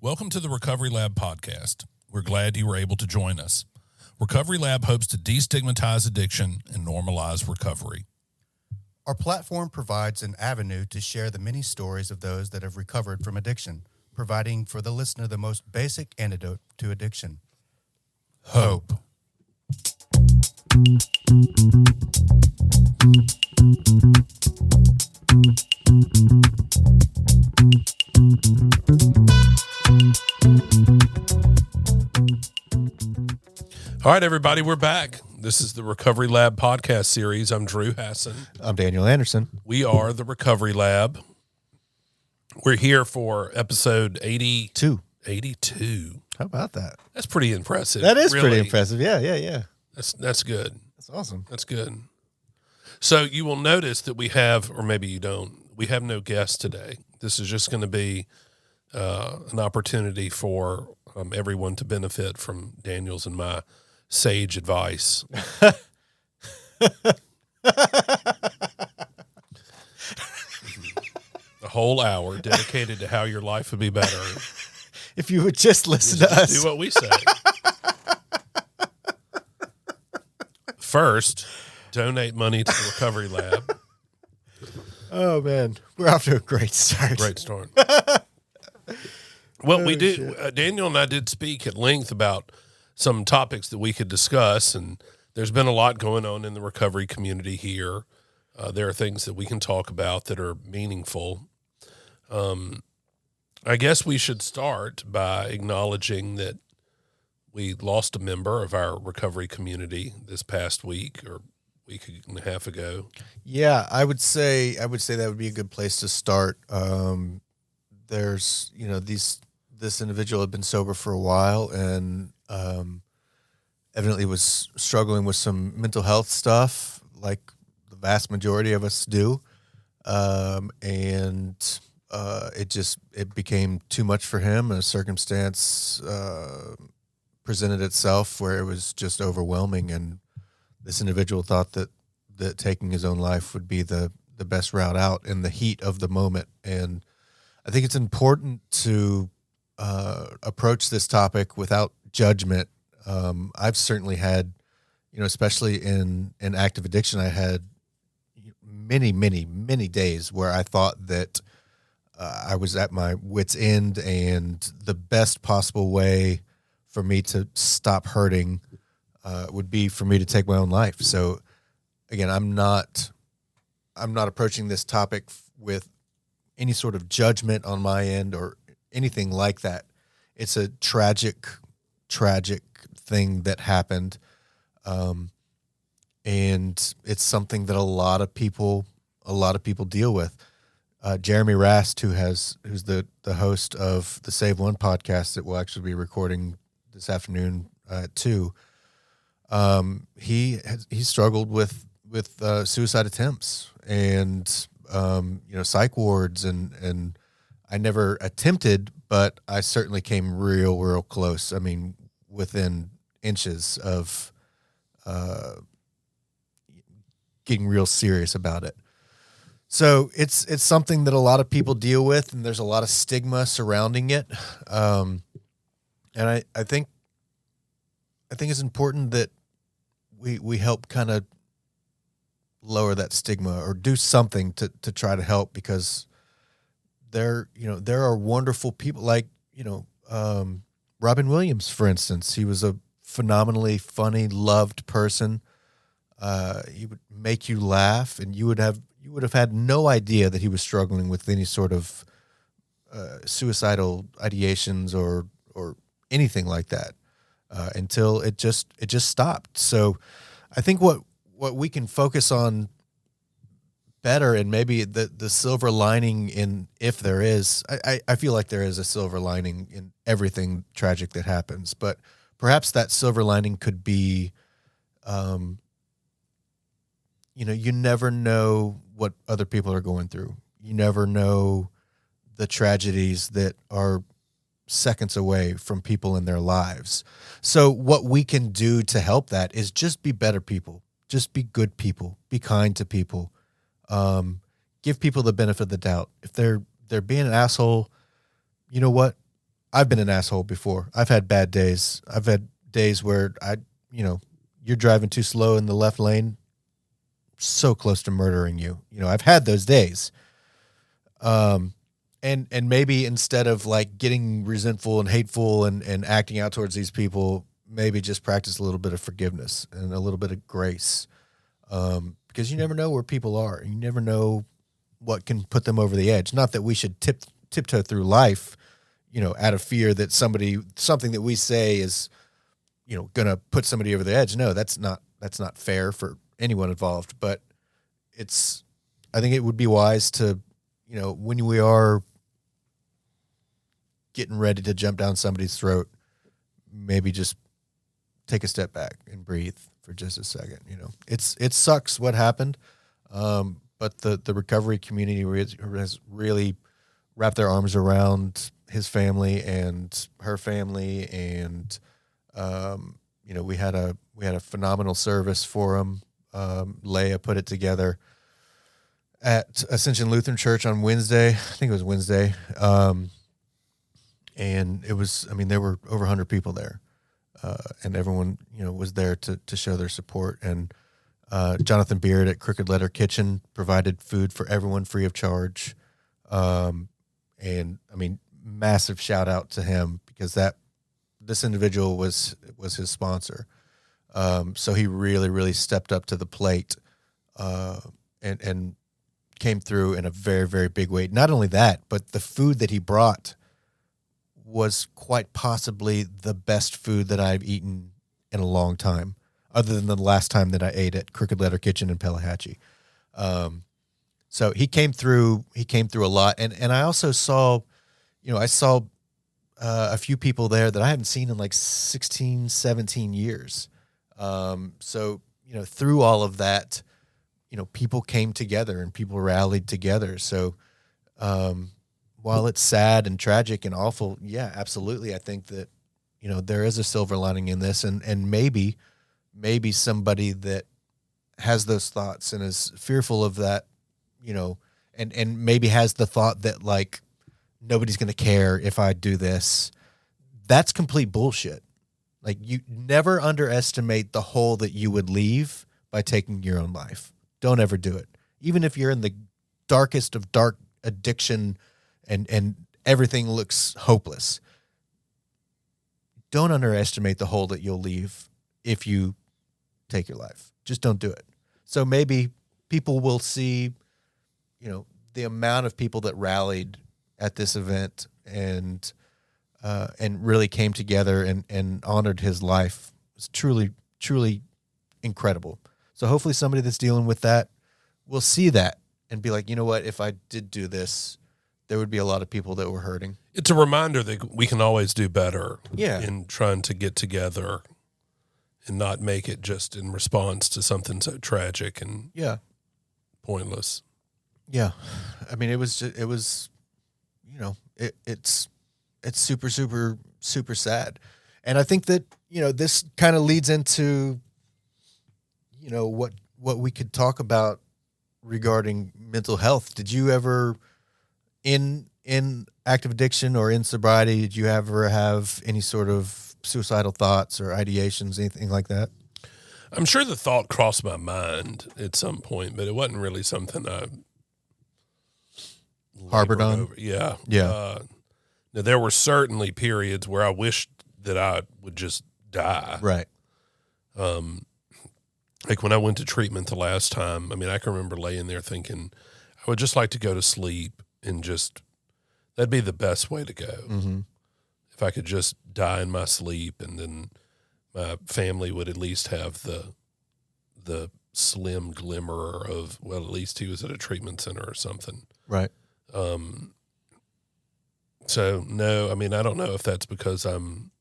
Welcome to the Recovery Lab podcast. We're glad you were able to join us. Recovery Lab hopes to destigmatize addiction and normalize recovery. Our platform provides an avenue to share the many stories of those that have recovered from addiction, providing for the listener the most basic antidote to addiction. Hope. All right, everybody, we're back. This is the Recovery Lab podcast series. I'm Drew Hassan. I'm Daniel Anderson. We are the Recovery Lab. We're here for episode 82. How about that? That's pretty impressive. That is really. pretty impressive. Yeah. That's good. That's awesome. That's good. So you will notice that we have, or maybe you don't, we have no guests today. This is just going to be an opportunity for everyone to benefit from Daniel's and my sage advice. A whole hour dedicated to how your life would be better. If you would just listen to us. Do what we say. First, donate money to the Recovery Lab. Oh, man. We're off to a great start. Great start. Well, we do. Daniel and I did speak at length about some topics that we could discuss, and there's been a lot going on in the recovery community here. There are things that we can talk about that are meaningful. I guess we should start by acknowledging that we lost a member of our recovery community this past week or week and a half ago. Yeah, I would say that would be a good place to start. There's, this individual had been sober for a while and evidently was struggling with some mental health stuff, like the vast majority of us do. It became too much for him. A circumstance presented itself where it was just overwhelming, and this individual thought that taking his own life would be the best route out in the heat of the moment. And I think it's important to approach this topic without judgment. I've certainly had, especially in active addiction, I had many days where I thought that I was at my wit's end, and the best possible way for me to stop hurting would be for me to take my own life. So again, I'm not approaching this topic with any sort of judgment on my end or anything like that. It's a tragic thing that happened. And it's something that a lot of people deal with. Jeremy Rast, who's the host of the Save One podcast that we'll actually be recording this afternoon at 2. He struggled with suicide attempts and psych wards, and I never attempted, but I certainly came real close. I mean, within inches of getting real serious about it. So it's something that a lot of people deal with, and there's a lot of stigma surrounding it. And I think it's important that we help kind of lower that stigma or do something to try to help, because there are wonderful people like, Robin Williams, for instance. He was a phenomenally funny, loved person. He would make you laugh, and you would have had no idea that he was struggling with any sort of suicidal ideations or anything like that until it just stopped. So I think what we can focus on better, and maybe the silver lining in, if there is, I feel like there is a silver lining in everything tragic that happens, but perhaps that silver lining could be, you never know what other people are going through. You never know the tragedies that are seconds away from people in their lives. So what we can do to help that is just be better people. Just be good people. Be kind to people. Give people the benefit of the doubt. If they're being an asshole, you know what? I've been an asshole before. I've had bad days. I've had days where you're driving too slow in the left lane, so close to murdering you. I've had those days. And maybe instead of like getting resentful and hateful and acting out towards these people, maybe just practice a little bit of forgiveness and a little bit of grace. Because you never know where people are. You never know what can put them over the edge. Not that we should tiptoe through life, out of fear that something that we say is, going to put somebody over the edge. No, that's not fair for anyone involved. But I think it would be wise to, when we are getting ready to jump down somebody's throat, maybe just take a step back and breathe for just a second. It sucks what happened. But the recovery community has really wrapped their arms around his family and her family. And, we had a phenomenal service for him. Leah put it together at Ascension Lutheran Church on Wednesday. I think it was Wednesday. And it was, there were over 100 people there. And everyone, was there to show their support. And Jonathan Beard at Crooked Letter Kitchen provided food for everyone free of charge. And massive shout out to him because this individual was his sponsor. So he really, really stepped up to the plate, and came through in a very, very big way. Not only that, but the food that he brought was quite possibly the best food that I've eaten in a long time, other than the last time that I ate at Crooked Letter Kitchen in Pelahatchie. So he came through a lot. And I also saw, I saw a few people there that I haven't seen in like 16, 17 years. So, through all of that, people came together and people rallied together. So, while it's sad and tragic and awful, yeah, absolutely. I think that, there is a silver lining in this, and maybe somebody that has those thoughts and is fearful of that, and maybe has the thought that like, nobody's going to care if I do this. That's complete bullshit. Like, you never underestimate the hole that you would leave by taking your own life. Don't ever do it. Even if you're in the darkest of dark addiction and everything looks hopeless. Don't underestimate the hole that you'll leave if you take your life. Just don't do it. So maybe people will see, the amount of people that rallied at this event and really came together and honored his life. It's truly, truly incredible. So hopefully somebody that's dealing with that will see that and be like, you know what, if I did do this, there would be a lot of people that were hurting. It's a reminder that we can always do better Yeah. in trying to get together and not make it just in response to something so tragic and pointless. Yeah. It's super, super, super sad. And I think that, this kind of leads into, what we could talk about regarding mental health. Did you ever, in active addiction or in sobriety, did you ever have any sort of suicidal thoughts or ideations, anything like that? I'm sure the thought crossed my mind at some point, but it wasn't really something I harbored on. over. Yeah. Yeah. Now, there were certainly periods where I wished that I would just die. Right. Like when I went to treatment the last time, I can remember laying there thinking, I would just like to go to sleep and that'd be the best way to go. Mm-hmm. If I could just die in my sleep, and then my family would at least have the slim glimmer of, well, at least he was at a treatment center or something. Right. So no, I don't know if that's because I'm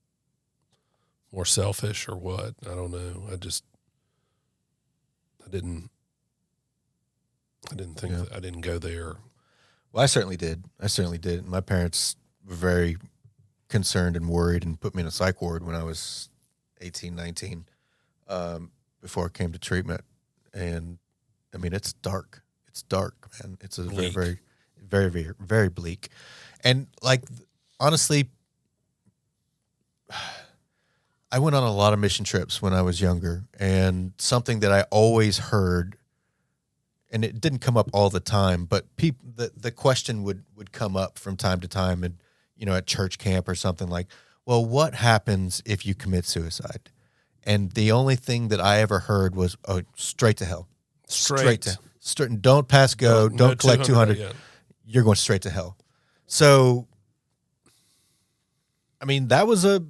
more selfish or what. I don't know. I didn't think that I didn't go there. Well, I certainly did. My parents were very concerned and worried and put me in a psych ward when I was 18, 19, before I came to treatment. And it's dark. It's dark, man. It's a Bleak. very, very, very, very, very bleak. And like, honestly, I went on a lot of mission trips when I was younger, and something that I always heard, and it didn't come up all the time, but the question would come up from time to time, and at church camp or something like, well, what happens if you commit suicide? And the only thing that I ever heard was, oh, straight to hell. Straight. Don't pass go. Don't collect 200. You're going straight to hell. So, I mean, that was a,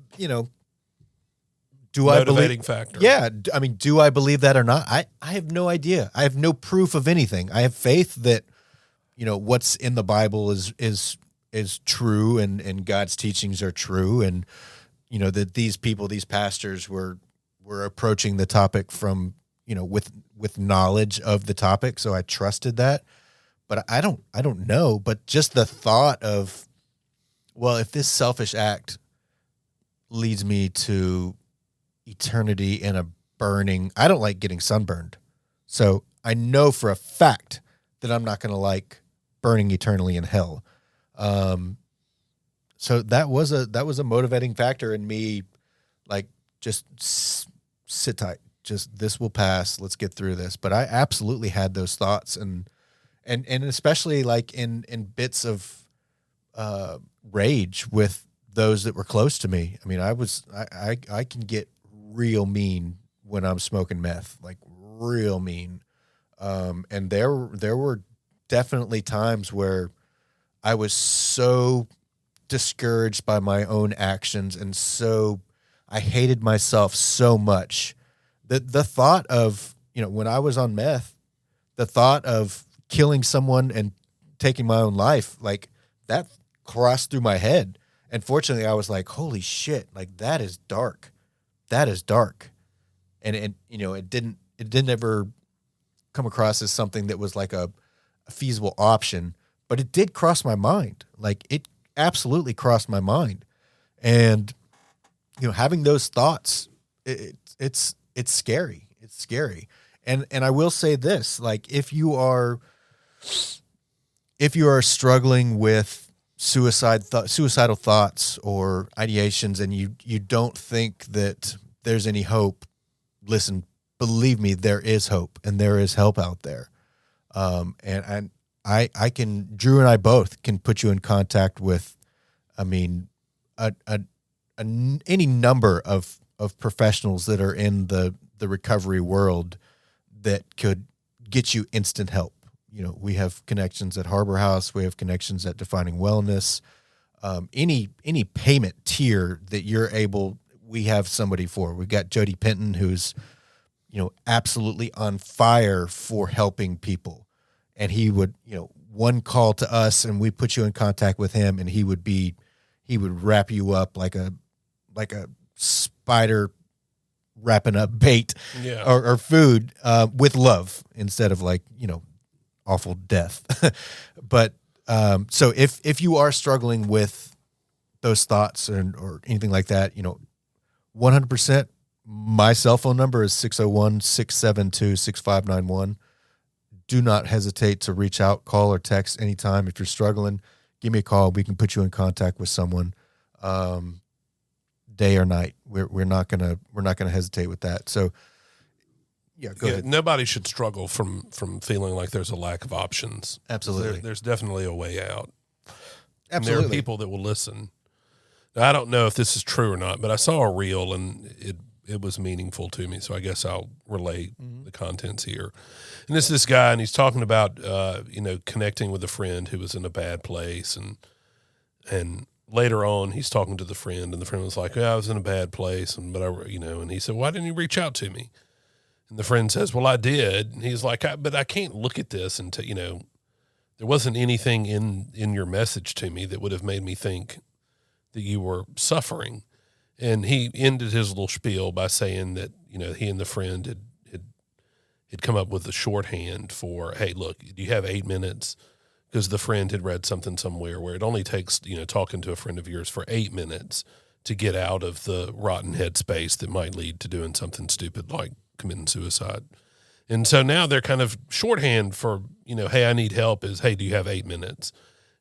motivating factor. Yeah. I mean, do I believe that or not? I have no idea. I have no proof of anything. I have faith that, what's in the Bible is true, and God's teachings are true. And, that these people, these pastors were approaching the topic from, with knowledge of the topic. So I trusted that, but I don't know. But just the thought of, well, if this selfish act leads me to eternity in a burning, I don't like getting sunburned. So I know for a fact that I'm not going to like burning eternally in hell. So that was a motivating factor in me, like, just sit tight. Just, this will pass. Let's get through this. But I absolutely had those thoughts, and especially like in bits of rage with those that were close to me. I mean, I can get real mean when I'm smoking meth, like real mean. And there were definitely times where I was so discouraged by my own actions, and so I hated myself so much that the thought of, when I was on meth, the thought of killing someone and taking my own life, like, that crossed through my head. And fortunately, I was like, holy shit, like, that is dark. That is dark. And it didn't ever come across as something that was like a feasible option, but it did cross my mind. Like, it absolutely crossed my mind. And, having those thoughts, it's scary. It's scary. And I will say this, like, if you are struggling with suicidal thoughts or ideations, and you don't think that there's any hope, listen, believe me, there is hope, and there is help out there. And I can, Drew and I both can put you in contact with, I mean, any number of professionals that are in the recovery world that could get you instant help. We have connections at Harbor House. We have connections at Defining Wellness. Any payment tier that you're able, we have somebody for. We've got Jody Penton, who's, absolutely on fire for helping people. And he would, one call to us, and we put you in contact with him, and he would wrap you up like a spider wrapping up bait, or food, with love, instead of, like, awful death. But so if you are struggling with those thoughts or anything like that, 100%, my cell phone number is 601-672-6591. Do not hesitate to reach out, call or text anytime. If you're struggling, give me a call. We can put you in contact with someone, day or night. We're not gonna hesitate with that. So go ahead. Nobody should struggle from feeling like there's a lack of options. Absolutely. There's definitely a way out. Absolutely. And there are people that will listen. Now, I don't know if this is true or not, but I saw a reel, and it was meaningful to me, so I guess I'll relate the contents here. And this guy, and he's talking about connecting with a friend who was in a bad place, and later on he's talking to the friend, and the friend was like, "Yeah, I was in a bad place, and he said, "Why didn't you reach out to me?" And the friend says, "Well, I did." And he's like, "But I can't look at this until there wasn't anything in your message to me that would have made me think that you were suffering." And he ended his little spiel by saying that, he and the friend had come up with a shorthand for, hey, look, do you have 8 minutes? Because the friend had read something somewhere where it only takes, talking to a friend of yours for 8 minutes to get out of the rotten headspace that might lead to doing something stupid like committing suicide. And so now they're kind of shorthand for, hey, I need help is, hey, do you have 8 minutes?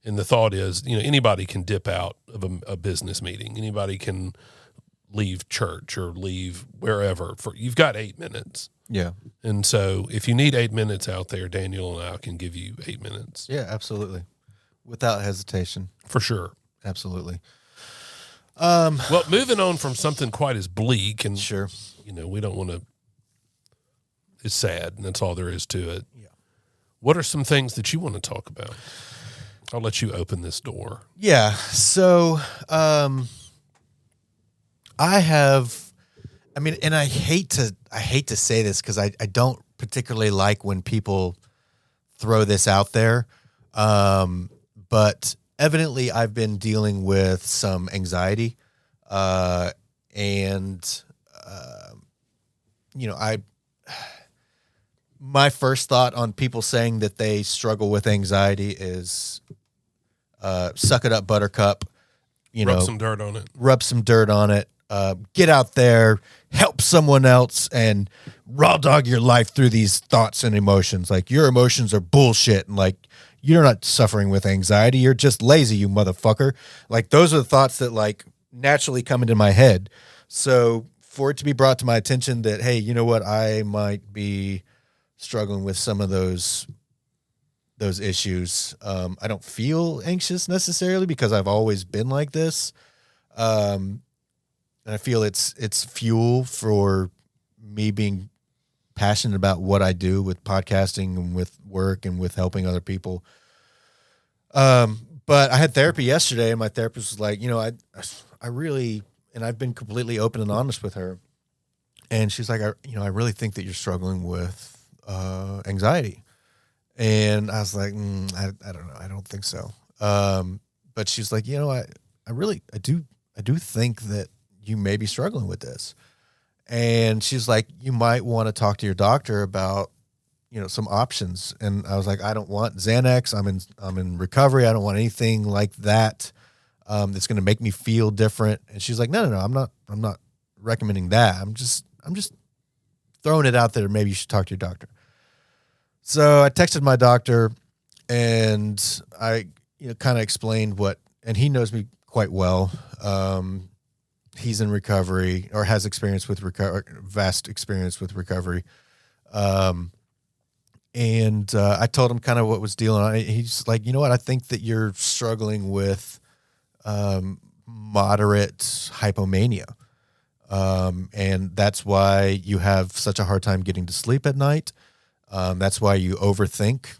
And the thought is, anybody can dip out of a business meeting. Anybody can leave church or leave wherever. You've got 8 minutes. Yeah. And so if you need 8 minutes out there, Daniel and I can give you 8 minutes. Yeah, absolutely. Without hesitation. For sure. Absolutely. Well, moving on from something quite as bleak and, Sure. we don't want to, it's sad and that's all there is to it. Yeah. What are some things that you want to talk about? I'll let you open this door. Yeah. So, and I hate to say this because I don't particularly like when people throw this out there. But evidently I've been dealing with some anxiety, my first thought on people saying that they struggle with anxiety is, suck it up, buttercup, Rub some dirt on it. Rub some dirt on it. Get out there, help someone else, and raw dog your life through these thoughts and emotions. Like, your emotions are bullshit, and like, you're not suffering with anxiety. You're just lazy, you motherfucker. Like, those are the thoughts that like naturally come into my head. So for it to be brought to my attention that, hey, you know what, I might be struggling with some of those issues. I don't feel anxious necessarily because I've always been like this. And I feel it's fuel for me being passionate about what I do with podcasting and with work and with helping other people. But I had therapy yesterday, and my therapist was like, I really, and I've been completely open and honest with her. And she's like, I really think that you're struggling with anxiety. And I was like, I don't know. I don't think so. But she's like, I do think that you may be struggling with this. And she's like, you might want to talk to your doctor about, some options. And I was like, I don't want Xanax. I'm in recovery. I don't want anything like that. That's going to make me feel different. And she's like, no, I'm not recommending that. I'm just throwing it out there. Maybe you should talk to your doctor. So I texted my doctor, and I, kind of explained and he knows me quite well. He's in recovery, or has experience with vast experience with recovery. And I told him kind of what was dealing on. He's like, you know what? I think that you're struggling with moderate hypomania. And that's why you have such a hard time getting to sleep at night. That's why you overthink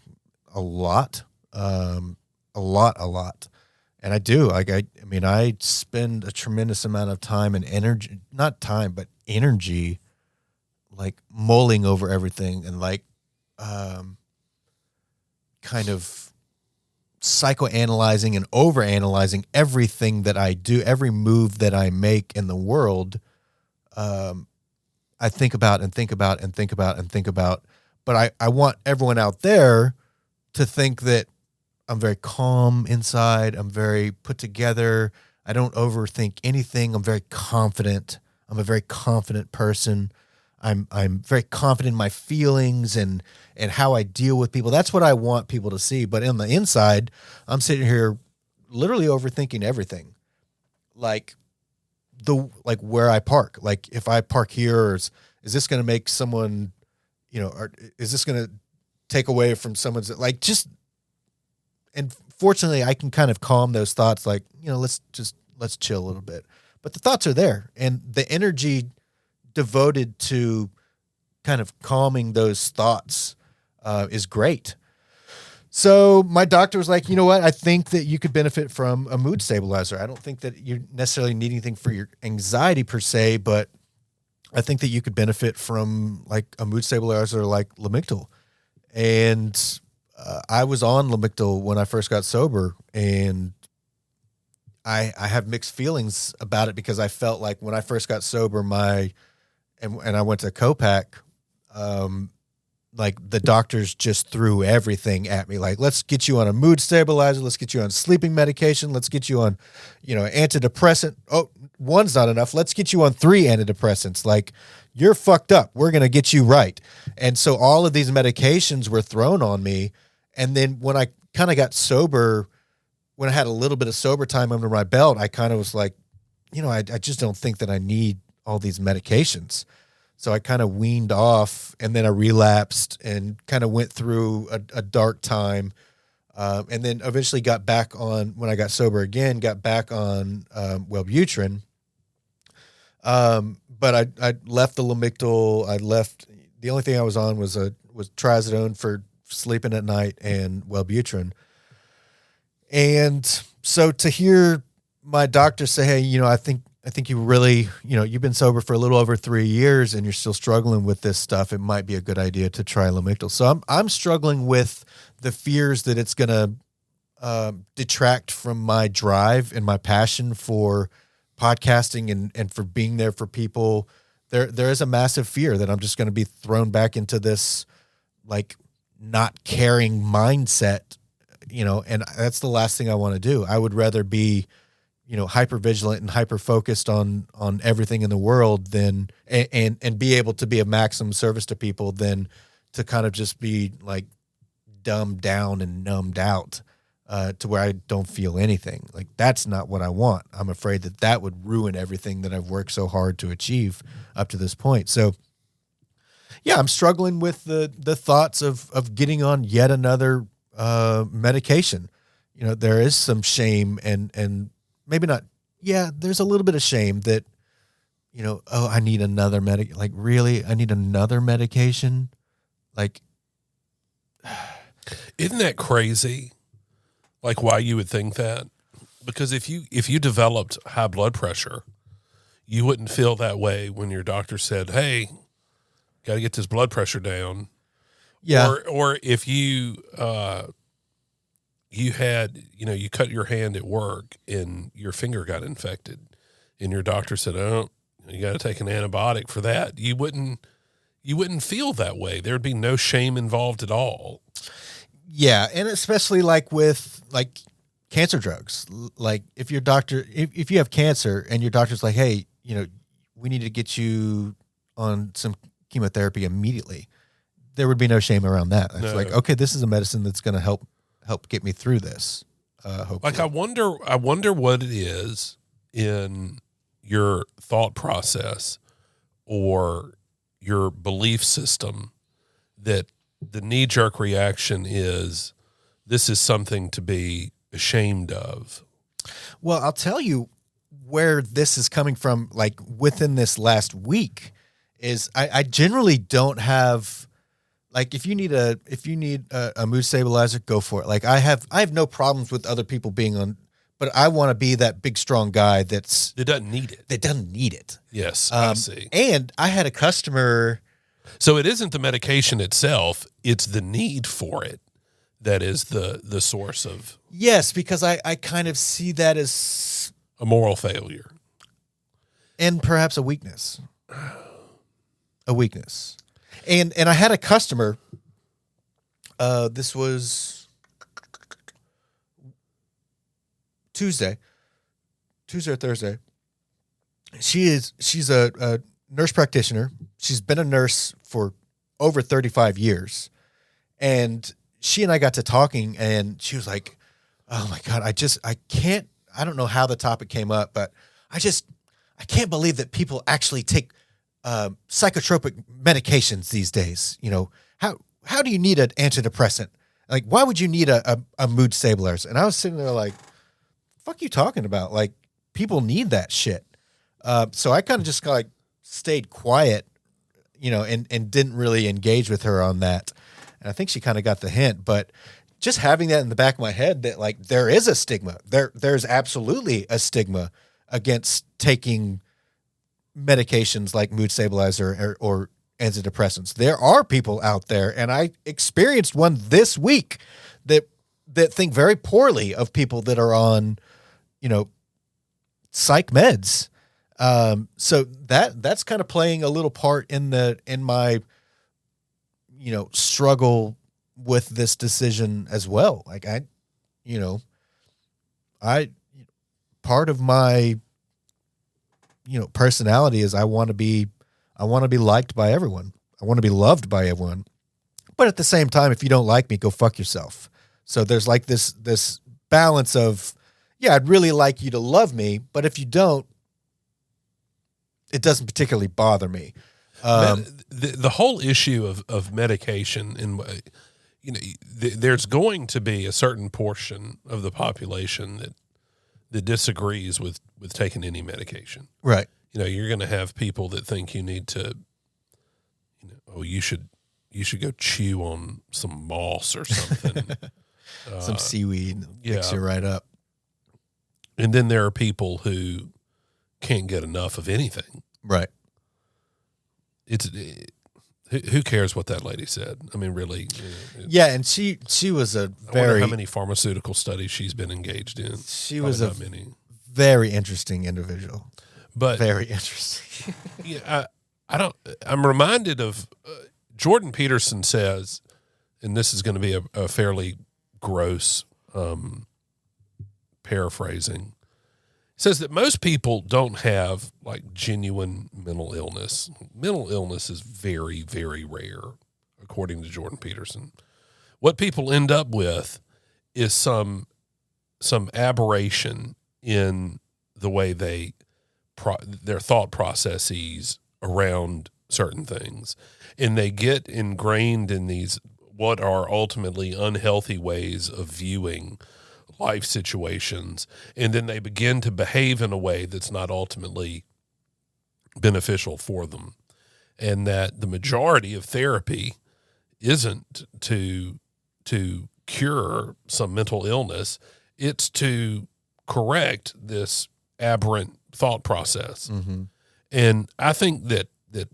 a lot. And I do. I spend a tremendous amount of time and energy, not time, but energy, like mulling over everything and like kind of psychoanalyzing and overanalyzing everything that I do, every move that I make in the world. I think about and think about and think about and think about. But I want everyone out there to think that I'm very calm inside. I'm very put together. I don't overthink anything. I'm very confident. I'm a very confident person. I'm very confident in my feelings and how I deal with people. That's what I want people to see. But on the inside, I'm sitting here literally overthinking everything. Like where I park. Like, if I park here, is this going to make someone, or is this going to take away from someone's, like, just. And fortunately, I can kind of calm those thoughts, like, let's chill a little bit. But the thoughts are there, and the energy devoted to kind of calming those thoughts is great. So my doctor was like, you know what? I think that you could benefit from a mood stabilizer. I don't think that you necessarily need anything for your anxiety per se, but I think that you could benefit from like a mood stabilizer like Lamictal. And I was on Lamictal when I first got sober, and I have mixed feelings about it because I felt like when I first got sober, and I went to Copac, like the doctors just threw everything at me. Like, let's get you on a mood stabilizer. Let's get you on sleeping medication. Let's get you on, antidepressant. Oh, one's not enough. Let's get you on 3 antidepressants. Like, you're fucked up. We're going to get you right. And so all of these medications were thrown on me. And then when I kind of got sober, when I had a little bit of sober time under my belt, I kind of was like, I just don't think that I need all these medications. So I kind of weaned off, and then I relapsed and kind of went through a dark time. And then eventually got back on, when I got sober again, got back on Wellbutrin. But I left the Lamictal. The only thing I was on was trazodone for sleeping at night and Wellbutrin. And so to hear my doctor say, hey, I think you really, you've been sober for a little over 3 years and you're still struggling with this stuff. It might be a good idea to try Lamictal. So I'm struggling with the fears that it's going to detract from my drive and my passion for podcasting and for being there for people. There is a massive fear that I'm just going to be thrown back into this like not caring mindset, and that's the last thing I want to do. I would rather be, hyper vigilant and hyper focused on everything in the world than, and be able to be of maximum service to people than to kind of just be like dumbed down and numbed out to where I don't feel anything. Like, that's not what I want. I'm afraid that would ruin everything that I've worked so hard to achieve up to this point. So yeah, I'm struggling with the thoughts of getting on yet another medication. There is some shame and maybe not. Yeah, there's a little bit of shame that, I need another like, really? I need another medication? Like, isn't that crazy? Like, why you would think that? Because if you developed high blood pressure, you wouldn't feel that way when your doctor said, hey, got to get this blood pressure down. Yeah. Or if you had, you cut your hand at work and your finger got infected and your doctor said, oh, you got to take an antibiotic for that. You wouldn't feel that way. There'd be no shame involved at all. Yeah. And especially like with like cancer drugs, like if your doctor, if you have cancer and your doctor's like, hey, we need to get you on some chemotherapy immediately, there would be no shame around that. It's like, okay, this is a medicine that's going to help get me through this. Hopefully. Like, I wonder what it is in your thought process or your belief system that the knee-jerk reaction is, this is something to be ashamed of. Well, I'll tell you where this is coming from, like within this last week, is I generally don't have, like, if you need a mood stabilizer, go for it. Like, I have no problems with other people being on, but I want to be that big, strong guy that doesn't need it. That doesn't need it. Yes, I see. And I had a customer. So it isn't the medication itself, it's the need for it that is the source of. Yes, because I kind of see that as a moral failure. And perhaps a weakness. A weakness. And I had a customer, this was Tuesday or Thursday. She's a nurse practitioner. She's been a nurse for over 35 years. And she and I got to talking, and she was like, oh my God, I don't know how the topic came up, but I can't believe that people actually take psychotropic medications these days. How do you need an antidepressant? Like, why would you need a mood stabilizer? And I was sitting there like, fuck you talking about? Like, people need that shit. So I kind of just like stayed quiet, and didn't really engage with her on that. And I think she kind of got the hint, but just having that in the back of my head that like, there is a stigma. There's absolutely a stigma against taking medications like mood stabilizer or antidepressants. There are people out there, and I experienced one this week that think very poorly of people that are on, psych meds. So that's kind of playing a little part in my, struggle with this decision as well. Like part of my, personality is I want to be liked by everyone. I want to be loved by everyone. But at the same time, if you don't like me, go fuck yourself. So there's like this balance of, yeah, I'd really like you to love me, but if you don't, it doesn't particularly bother me. The whole issue of medication, and there's going to be a certain portion of the population that disagrees with taking any medication. Right. You're going to have people that think you need to, you should go chew on some moss or something. Some seaweed picks you right up. And then there are people who can't get enough of anything. Right. Who cares what that lady said? I mean, really. Yeah, and she was a I wonder how many pharmaceutical studies she's been engaged in. She was a very interesting individual. But very interesting. Yeah, I'm reminded of Jordan Peterson says, and this is going to be a fairly gross paraphrasing, says that most people don't have like genuine mental illness. Mental illness is very, very rare, according to Jordan Peterson. What people end up with is some aberration in the way their thought processes around certain things, and they get ingrained in these what are ultimately unhealthy ways of viewing life situations, and then they begin to behave in a way that's not ultimately beneficial for them. And that the majority of therapy isn't to cure some mental illness, it's to correct this aberrant thought process. Mm-hmm. And I think that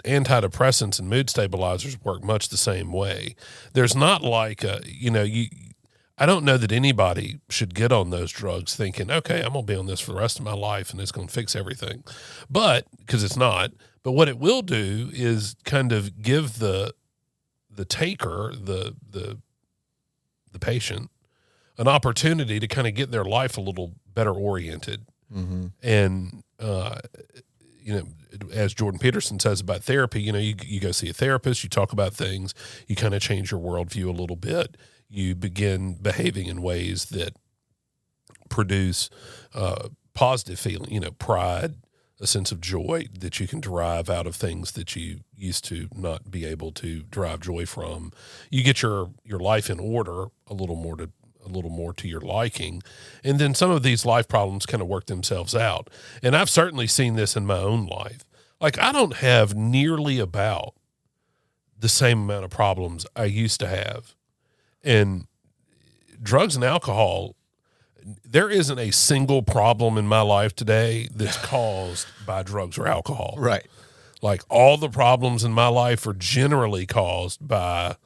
antidepressants and mood stabilizers work much the same way. There's not like I don't know that anybody should get on those drugs thinking, okay, I'm going to be on this for the rest of my life and it's going to fix everything. But, because it's not, but what it will do is kind of give the taker, the patient, an opportunity to kind of get their life a little better oriented. Mm-hmm. And, as Jordan Peterson says about therapy, you go see a therapist, you talk about things, you kind of change your worldview a little bit. You begin behaving in ways that produce positive feeling, pride, a sense of joy that you can derive out of things that you used to not be able to derive joy from. You get your life in order a little more to your liking, and then some of these life problems kind of work themselves out. And I've certainly seen this in my own life. Like, I don't have nearly about the same amount of problems I used to have. And drugs and alcohol, there isn't a single problem in my life today that's caused by drugs or alcohol. Right. Like, all the problems in my life are generally caused by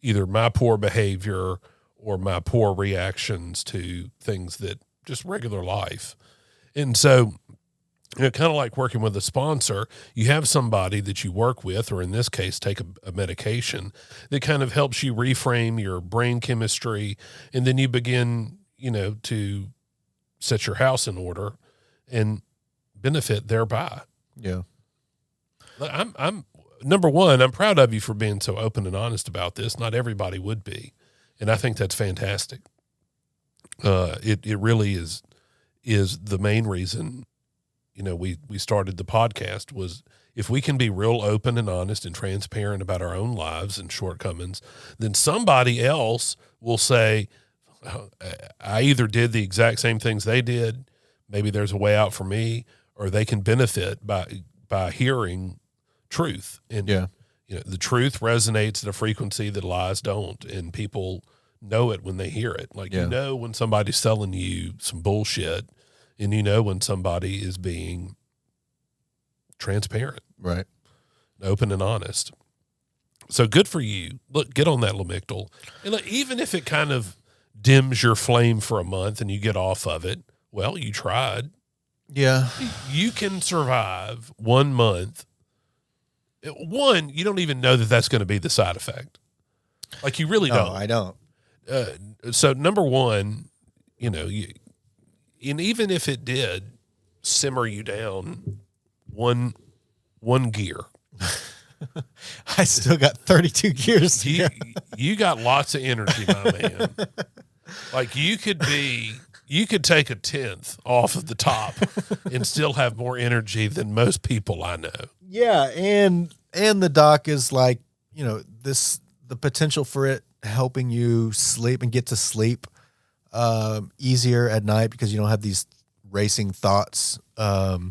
either my poor behavior or my poor reactions to things that just regular life. And so, kind of like working with a sponsor, you have somebody that you work with, or in this case, take a medication that kind of helps you reframe your brain chemistry. And then you begin, to set your house in order and benefit thereby. Yeah. I'm number one, I'm proud of you for being so open and honest about this. Not everybody would be. And I think that's fantastic. It really is the main reason, we started the podcast, was if we can be real open and honest and transparent about our own lives and shortcomings, then somebody else will say, I either did the exact same things they did, maybe there's a way out for me, or they can benefit by hearing truth. And, the truth resonates at a frequency that lies don't, and people know it when they hear it. Like, when somebody's selling you some bullshit, and when somebody is being transparent, right, open and honest. So good for you. Look, get on that Lamictal. And look, even if it kind of dims your flame for a month and you get off of it, well, you tried. Yeah. You can survive 1 month. One, you don't even know that that's going to be the side effect. Like, you really don't. No, I don't. So number one, and even if it did simmer you down one gear, I still got 32 gears. You got lots of energy, my man. Like, you could You could take a tenth off of the top and still have more energy than most people I know. Yeah, and the doc is like, the potential for it helping you sleep and get to sleep easier at night because you don't have these racing thoughts. See,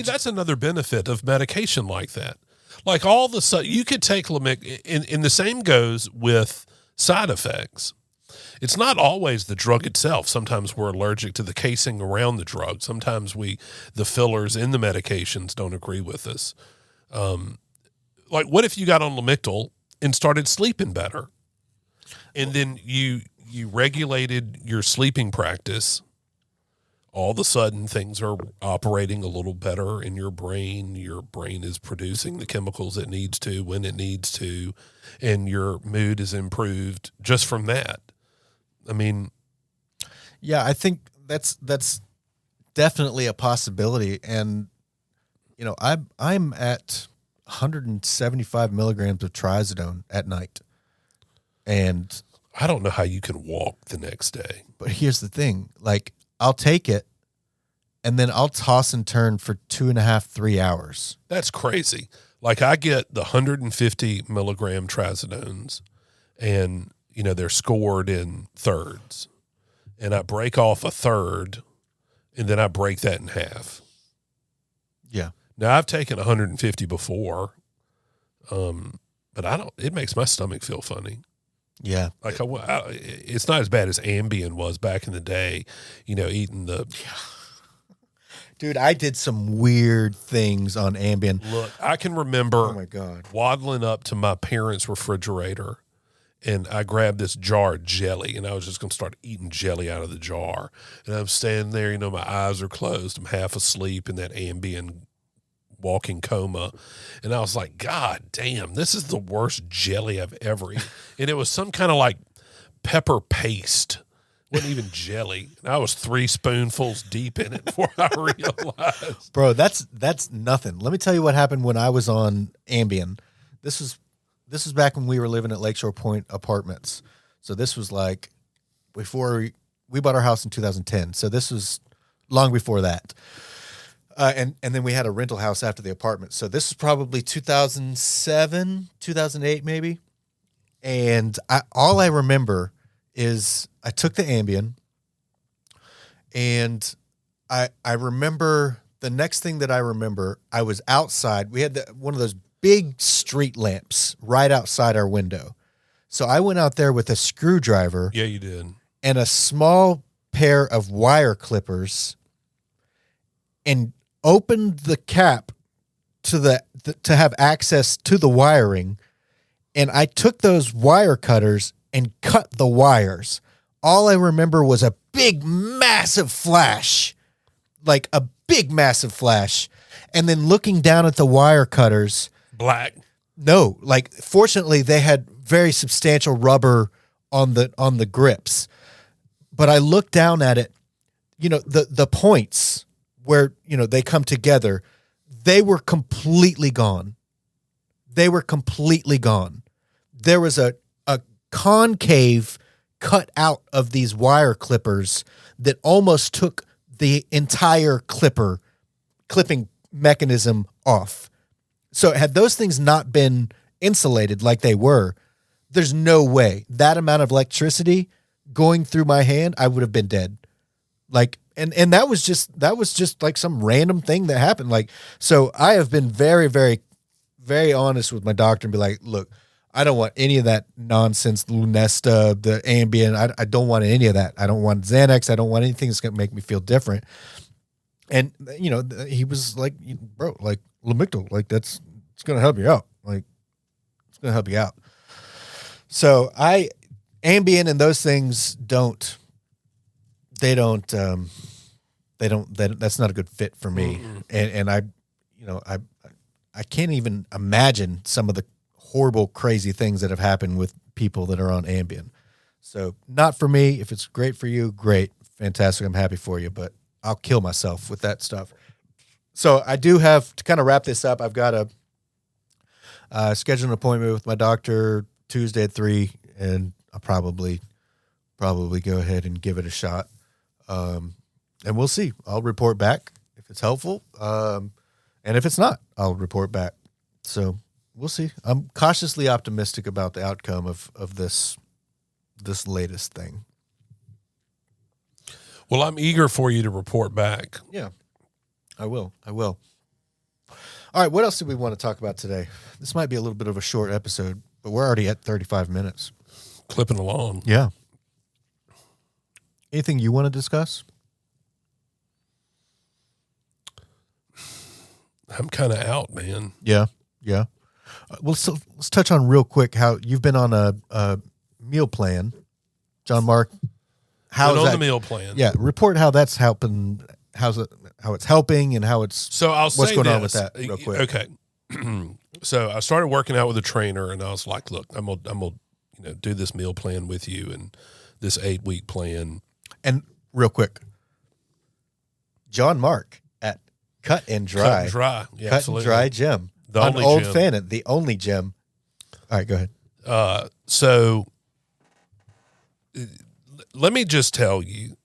that's another benefit of medication like that. Like all the sudden, you could take Lamictal, and the same goes with side effects. It's not always the drug itself. Sometimes we're allergic to the casing around the drug. Sometimes the fillers in the medications don't agree with us. Like what if you got on Lamictal and started sleeping better? And then you regulated your sleeping practice. All of a sudden things are operating a little better in your brain. Your brain is producing the chemicals it needs to when it needs to, and your mood is improved just from that. I mean, yeah, I think that's definitely a possibility. And, I'm at 175 milligrams of trazodone at night. And I don't know how you can walk the next day. But here's the thing, like, I'll take it and then I'll toss and turn for 2.5, 3 hours. That's crazy. Like I get the 150 milligram trazodones and, they're scored in thirds, and I break off a third and then I break that in half. Yeah. Now I've taken 150 before. But it makes my stomach feel funny. Yeah. Like it's not as bad as Ambien was back in the day, eating the. Dude, I did some weird things on Ambien. Look, I can remember oh my God, waddling up to my parents' refrigerator, and I grabbed this jar of jelly, and I was just going to start eating jelly out of the jar. And I'm standing there, my eyes are closed. I'm half asleep in that Ambien walking coma. And I was like, God damn, this is the worst jelly I've ever eaten. And it was some kind of like pepper paste. It wasn't even jelly. And I was 3 spoonfuls deep in it before I realized. Bro, that's nothing. Let me tell you what happened when I was on Ambien. This was back when we were living at Lakeshore Point Apartments. So this was like before we bought our house in 2010. So this was long before that. And then we had a rental house after the apartment. So this is probably 2007, 2008 maybe. And all I remember is I took the Ambien, and I remember the next thing that I remember, I was outside. We had one of those big street lamps right outside our window. So I went out there with a screwdriver. Yeah, you did. And a small pair of wire clippers, and opened the cap to have access to the wiring. And I took those wire cutters and cut the wires. All I remember was a big, massive flash, like a big, massive flash. And then looking down at the wire cutters. Black. No, like fortunately they had very substantial rubber on the grips. But I looked down at it, the points where, they come together, they were completely gone. They were completely gone. There was a concave cut out of these wire clippers that almost took the entire clipping mechanism off. So had those things not been insulated like they were, there's no way that amount of electricity going through my hand, I would have been dead. Like, and that was just like some random thing that happened. Like, so I have been very, very, very honest with my doctor and be like, look, I don't want any of that nonsense, Lunesta, the Ambien. I don't want any of that. I don't want Xanax. I don't want anything that's going to make me feel different. And, he was like, bro, like Lamictal, like it's going to help you out. Like, it's going to help you out. So Ambien and those things that's not a good fit for me. Mm-hmm. And I can't even imagine some of the horrible, crazy things that have happened with people that are on Ambien. So not for me. If it's great for you, great, fantastic. I'm happy for you, but I'll kill myself with that stuff. So I do have to kind of wrap this up. I've got a schedule an appointment with my doctor Tuesday at 3, and I'll probably probably go ahead and give it a shot. And we'll see. I'll report back if it's helpful. And if it's not, I'll report back. So we'll see. I'm cautiously optimistic about the outcome of this latest thing. Well, I'm eager for you to report back. Yeah, I will. All right, what else do we want to talk about today? This might be a little bit of a short episode, but we're already at 35 minutes. Clipping along. Yeah. Anything you want to discuss? I'm kind of out, man. Yeah. Well, so let's touch on real quick how you've been on a meal plan. John Mark, Been on the meal plan. Yeah, report how that's helping. How it's helping and how it's. So I'll what's say going this. on with that real quick. Okay. So I started working out with a trainer, and I was like, "Look, I'm gonna do this meal plan with you, and this 8-week plan." And real quick, John Mark at Cut and Dry. Cut and Dry, yeah, Cut absolutely. and Dry Gym. The on only Old gym. Fannin, the only gym. All right, go ahead. So let me just tell you,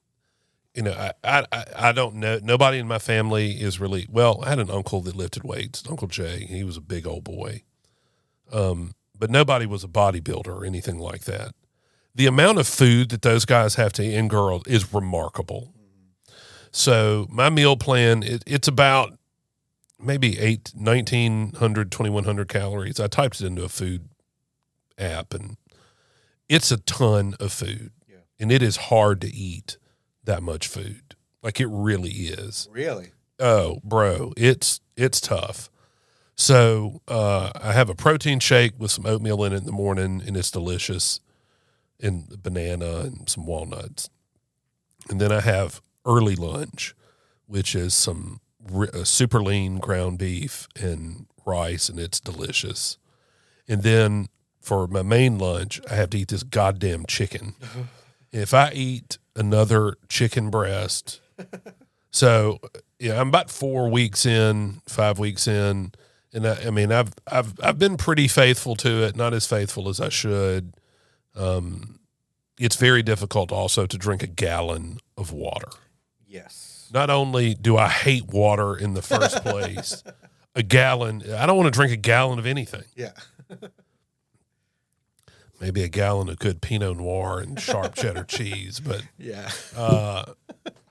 I don't know. Nobody in my family is really, well, I had an uncle that lifted weights, Uncle Jay. He was a big old boy. But nobody was a bodybuilder or anything like that. The amount of food that those guys have to ingurgit is remarkable. So my meal plan, it's about maybe 1,900, 2,100 calories. I typed it into a food app, and it's a ton of food. Yeah. And it is hard to eat that much food. Like, it really is. Really? Oh, bro, it's tough. So I have a protein shake with some oatmeal in it in the morning, and it's delicious, and banana and some walnuts. And then I have early lunch, which is some super lean ground beef and rice, and it's delicious. And then for my main lunch, I have to eat this goddamn chicken. If I eat another chicken breast, so yeah, I'm about 5 weeks in, and I mean I've been pretty faithful to it, not as faithful as I should. It's very difficult also to drink a gallon of water. Yes. Not only do I hate water in the first place, a gallon, I don't want to drink a gallon of anything. Yeah. Maybe a gallon of good Pinot Noir and sharp cheddar cheese, but Yeah.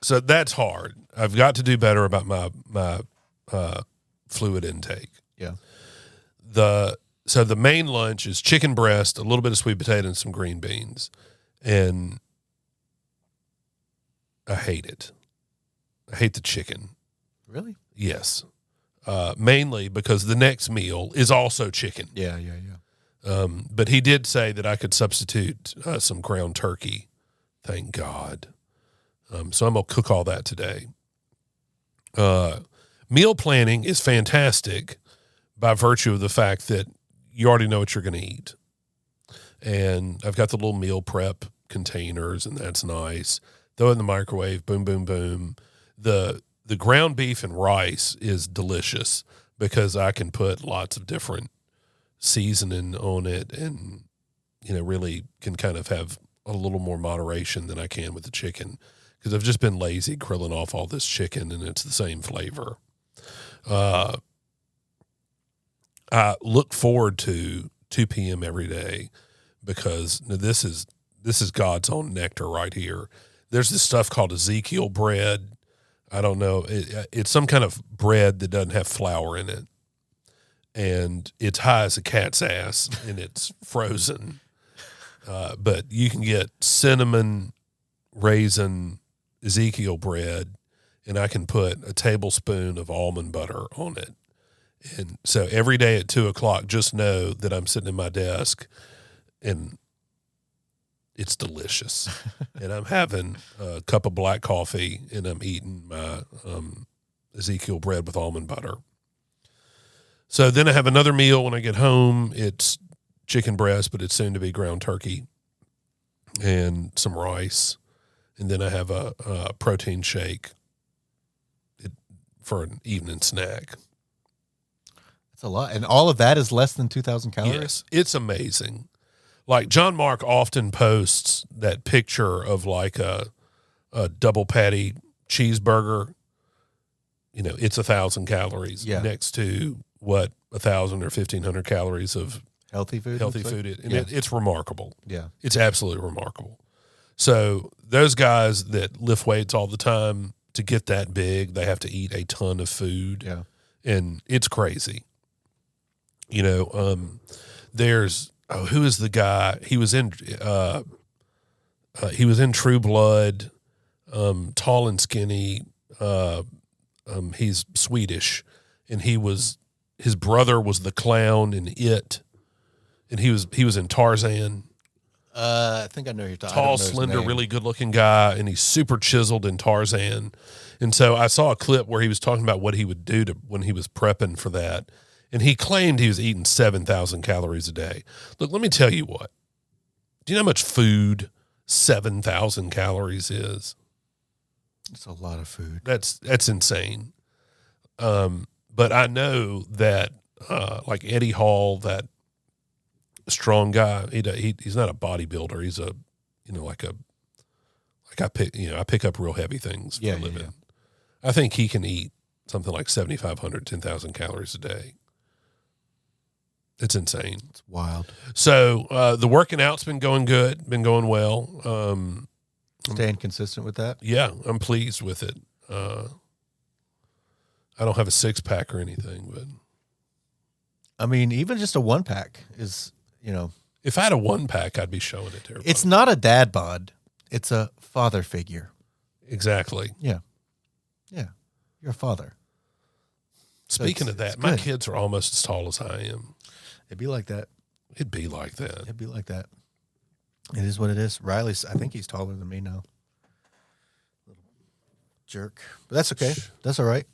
so that's hard. I've got to do better about my fluid intake. Yeah. So the main lunch is chicken breast, a little bit of sweet potato, and some green beans, and I hate it. I hate the chicken. Really? Yes. Mainly because the next meal is also chicken. Yeah. But he did say that I could substitute some ground turkey. Thank God. So I'm going to cook all that today. Meal planning is fantastic by virtue of the fact that you already know what you're going to eat. And I've got the little meal prep containers, and that's nice. Throw it in the microwave, boom, boom, boom. The ground beef and rice is delicious because I can put lots of different seasoning on it, and really can kind of have a little more moderation than I can with the chicken, because I've just been lazy grilling off all this chicken, and it's the same flavor. I look forward to 2 p.m. every day, because this is God's own nectar right here. There's this stuff called Ezekiel bread. I don't know. It's some kind of bread that doesn't have flour in it. And it's high as a cat's ass, and it's frozen. But you can get cinnamon raisin Ezekiel bread, and I can put a tablespoon of almond butter on it. And so every day at 2:00, just know that I'm sitting at my desk, and it's delicious. And I'm having a cup of black coffee, and I'm eating my Ezekiel bread with almond butter. So then I have another meal when I get home. It's chicken breast, but it's soon to be ground turkey and some rice. And then I have a protein shake for an evening snack. That's a lot. And all of that is less than 2,000 calories? Yes, it's amazing. Like John Mark often posts that picture of like a double patty cheeseburger. You know, it's 1,000 calories next to what 1,000 or 1,500 calories of Healthy food. It's remarkable. Yeah. It's absolutely remarkable. So those guys that lift weights all the time, to get that big, they have to eat a ton of food. Yeah. And it's crazy. You know, there's who is the guy? He was in True Blood, tall and skinny. He's Swedish, and his brother was the clown in It, and he was in Tarzan. I think I know who you're talking. Tall, slender, really good looking guy, and he's super chiseled in Tarzan. And so I saw a clip where he was talking about what he would do when he was prepping for that. And he claimed he was eating 7,000 calories a day. Look, let me tell you what. Do you know how much food 7,000 calories is? It's a lot of food. That's insane. But I know that like Eddie Hall, that strong guy, he's not a bodybuilder. He's I pick up real heavy things for a living. Yeah. I think he can eat something like 7,500, 10,000 calories a day. It's insane. It's wild. So the working out's been going good, been going well. Staying consistent with that? Yeah, I'm pleased with it. I don't have a 6-pack or anything, but I mean, even just a 1-pack is, if I had a 1-pack, I'd be showing it to everybody. It's not a dad bod. It's a father figure. Exactly. Yeah. Yeah. You're a father. Speaking of that, my kids are almost as tall as I am. It'd be like that. It'd be like that. It'd be like that. It is what it is. Riley's, I think he's taller than me now. Little jerk. But that's okay. That's all right.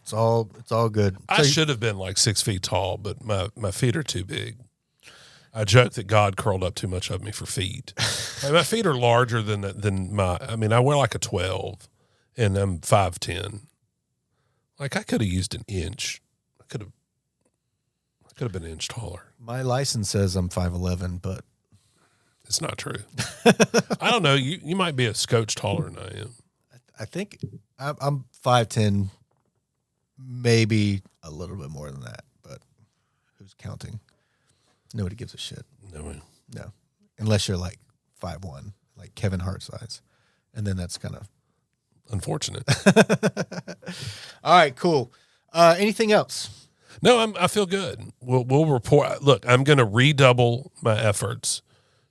It's all good. I should have been like 6 feet tall, but my feet are too big. I joke that God curled up too much of me for feet. Like, my feet are larger than I wear like a 12 and I'm 5'10". Like I could have used an inch. I could have been an inch taller. My license says I'm 5'11", but it's not true. I don't know. You might be a scotch taller than I am. I think I'm 5'10", maybe a little bit more than that, but who's counting? Nobody gives a shit. No. Unless you're like 5'1", like Kevin Hart size. And then that's kind of unfortunate. All right, cool. Anything else? No, I feel good. We'll report. Look, I'm going to redouble my efforts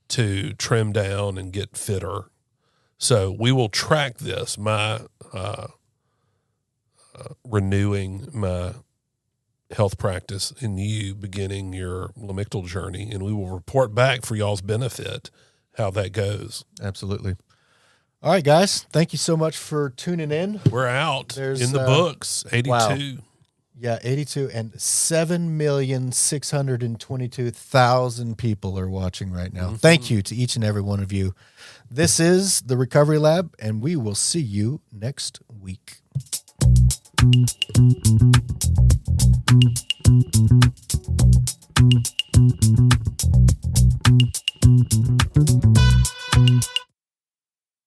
to trim down and get fitter. So we will track this, my renewing my health practice and you beginning your Lamictal journey, and we will report back for y'all's benefit how that goes. Absolutely. All right, guys. Thank you so much for tuning in. We're out in the books. 82. Wow. Yeah, 82, and 7,622,000 people are watching right now. Mm-hmm. Thank you to each and every one of you. This is the Recovery Lab, and we will see you next week.